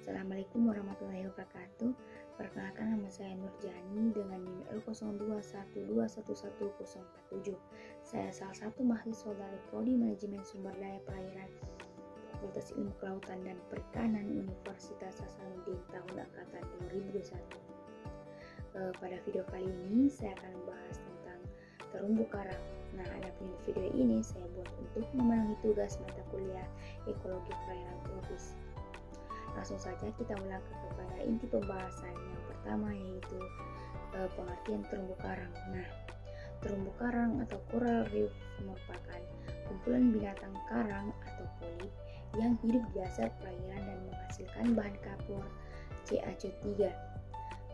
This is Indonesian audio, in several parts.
Assalamualaikum warahmatullahi wabarakatuh. Perkenalkan, nama saya Nurjani dengan NIM L0212111047. Saya salah satu mahasiswa dari Prodi Manajemen Sumber Daya Perairan Fakultas Ilmu Kelautan dan Perikanan Universitas Hasanuddin tahun angkatan 2021. Pada video kali ini saya akan membahas tentang terumbu karang. Nah, adapun video ini saya buat untuk memenuhi tugas mata kuliah Ekologi Perairan Tropis. Langsung saja kita melangkah kepada inti pembahasan. Yang pertama yaitu pengertian terumbu karang. Nah, terumbu karang atau coral reef merupakan kumpulan binatang karang atau polip yang hidup di dasar perairan dan menghasilkan bahan kapur CaCO3.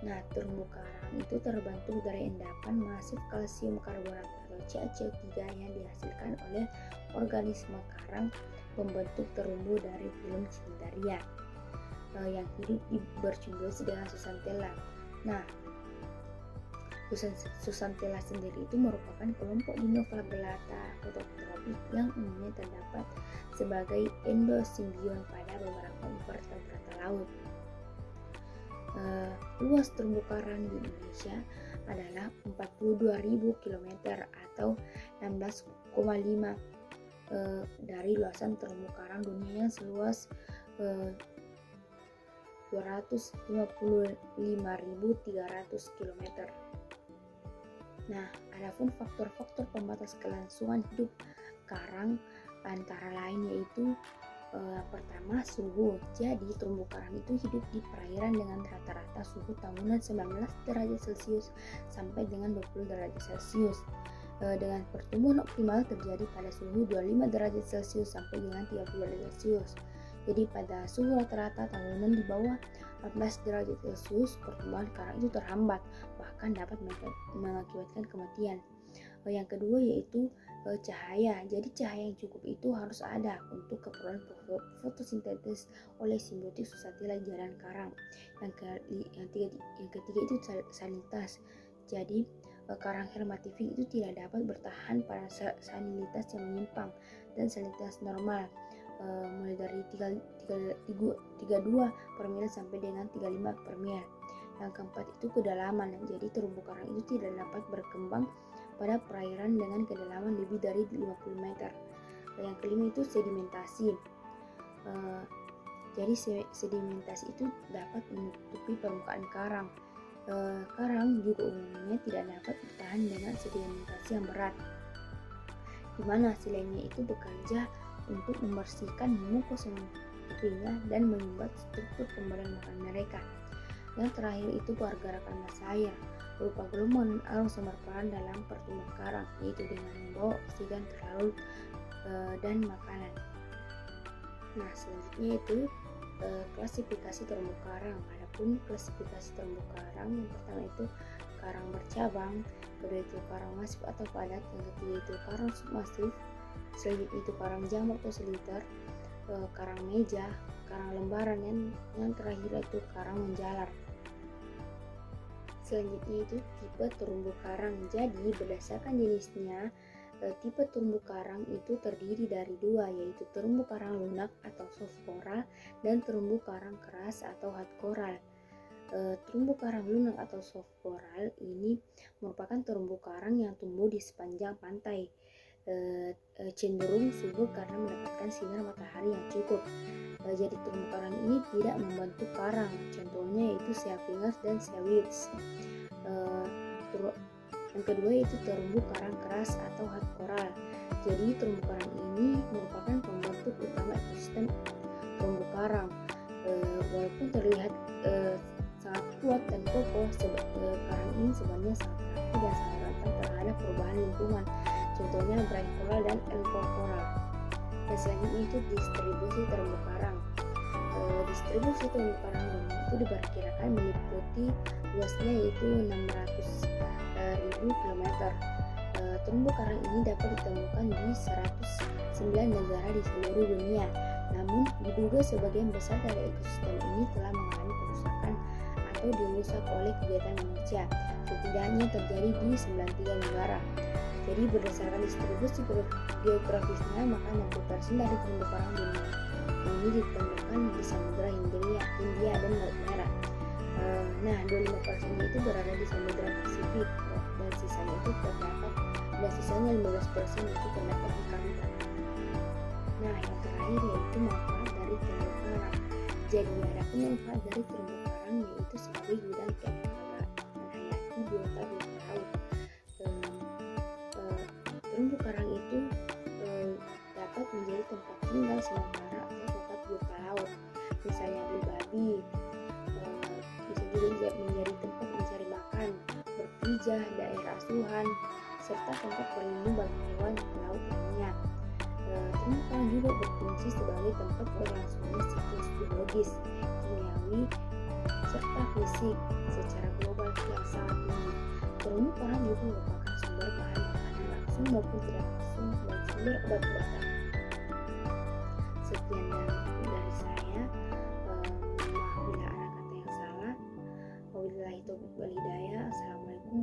Nah, terumbu karang itu terbentuk dari endapan masif kalsium karbonat atau CaCO3 yang dihasilkan oleh organisme karang pembentuk terumbu dari filum Cnidaria yang hidup bersimbiosis dengan Zooxanthellae. Nah, Zooxanthellae sendiri itu merupakan kelompok Dinoflagellata fototropik yang umumnya terdapat sebagai endosimbion pada beberapa invertebrata laut. Luas terumbu karang di Indonesia adalah 42.000 km atau 16,5 dari luasan terumbu karang dunia yang seluas 255.300 km. Nah, adapun faktor-faktor pembatas kelangsungan hidup karang antara lain yaitu pertama, suhu. Jadi terumbu karang itu hidup di perairan dengan rata-rata suhu tahunan 19 derajat Celcius sampai dengan 20 derajat Celcius. Dengan pertumbuhan optimal terjadi pada suhu 25 derajat Celcius sampai dengan 30 derajat Celcius. Jadi pada suhu rata-rata tahunan di bawah 14 derajat Celcius, pertumbuhan karang itu terhambat, bahkan dapat mengakibatkan kematian. Yang kedua yaitu cahaya. Jadi cahaya yang cukup itu harus ada untuk keperluan fotosintesis oleh simbiotik Zooxanthellae di jaran karang. Yang ketiga itu salinitas. Jadi karang hermatifik itu tidak dapat bertahan pada salinitas yang menyimpang dan salinitas normal, mulai dari 32 per mil sampai dengan 35 per mil. Yang keempat itu kedalaman. Jadi terumbu karang itu tidak dapat berkembang pada perairan dengan kedalaman lebih dari 50 meter. Yang kelima itu sedimentasi. Jadi sedimentasi itu dapat menutupi permukaan karang. Karang juga umumnya tidak dapat bertahan dengan sedimentasi yang berat, di mana hasilnya itu bekerja untuk membersihkan mukosa tubuhnya dan menyumbat struktur pemberian makan mereka. Yang terakhir itu pergerakan massa air berupa gelombang arus yang berperan dalam pertumbuhan karang, yaitu dengan membawa oksigen terlarut dan makanan. Nah, selanjutnya itu klasifikasi terumbu karang. Adapun klasifikasi terumbu karang, yang pertama itu karang bercabang, kedua itu karang masif atau padat, yang ketiga itu karang submasif, selanjutnya itu karang jamur atau seliter, karang meja, karang lembaran, yang terakhir itu karang menjalar. Selanjutnya itu tipe terumbu karang. Jadi berdasarkan jenisnya, tipe terumbu karang itu terdiri dari dua, yaitu terumbu karang lunak atau soft coral dan terumbu karang keras atau hard coral. Terumbu karang lunak atau soft coral ini merupakan terumbu karang yang tumbuh di sepanjang pantai, cenderung subur karena mendapatkan sinar matahari yang cukup. Jadi terumbu karang ini tidak membentuk karang, contohnya yaitu sea fingers dan sea weeds. Yang kedua yaitu terumbu karang keras atau hard coral. Jadi terumbu karang ini merupakan pembentuk utama ekosistem terumbu karang. Walaupun terlihat sangat kuat dan kokoh, karang ini sebenarnya sangat rapuh dan sangat rentan terhadap perubahan lingkungan, contohnya brine coral dan elko coral. Dan selanjutnya itu distribusi terumbu karang. Distribusi terumbu karang itu diperkirakan meliputi luasnya yaitu 600.000 km. Terumbu karang ini dapat ditemukan di 109 negara di seluruh dunia. Namun diduga sebagian besar dari ekosistem ini telah mengalami kerusakan atau dirusak oleh kegiatan manusia. Setidaknya terjadi di 93 negara. Jadi berdasarkan distribusi geografisnya, maka 60% dari terumbu karang dunia ini ditemukan di Samudra Hindia berada di Samudra Pasifik, dan sisanya itu terdapat, dan sisanya 15% itu terdapat di Karimun Tengah. Nah, yang terakhir yaitu manfaat dari terumbu karang. Jadi adapun manfaat dari terumbu karang yaitu sebagai gudang menghayati biota-biota laut. Terumbu karang itu dapat menjadi tempat tinggal sementara atau tempat biota laut, misalnya babi, bisa juga menjadi tempat mencari makan, berpijah, daerah asuhan, serta tempat berlindung bagi hewan laut lainnya. Terumbu karang juga berfungsi sebagai tempat berlangsungnya siklus biologis, kimiawi, serta fisik secara global yang sangat tinggi. Terumbu karang juga merupakan sumber bahan makanan langsung maupun tidak langsung dan sumber obat-obatan. Sekian dari saya. Maaf bila ada kata yang salah. Wabillahi taufiq wal hidayah. Assalamualaikum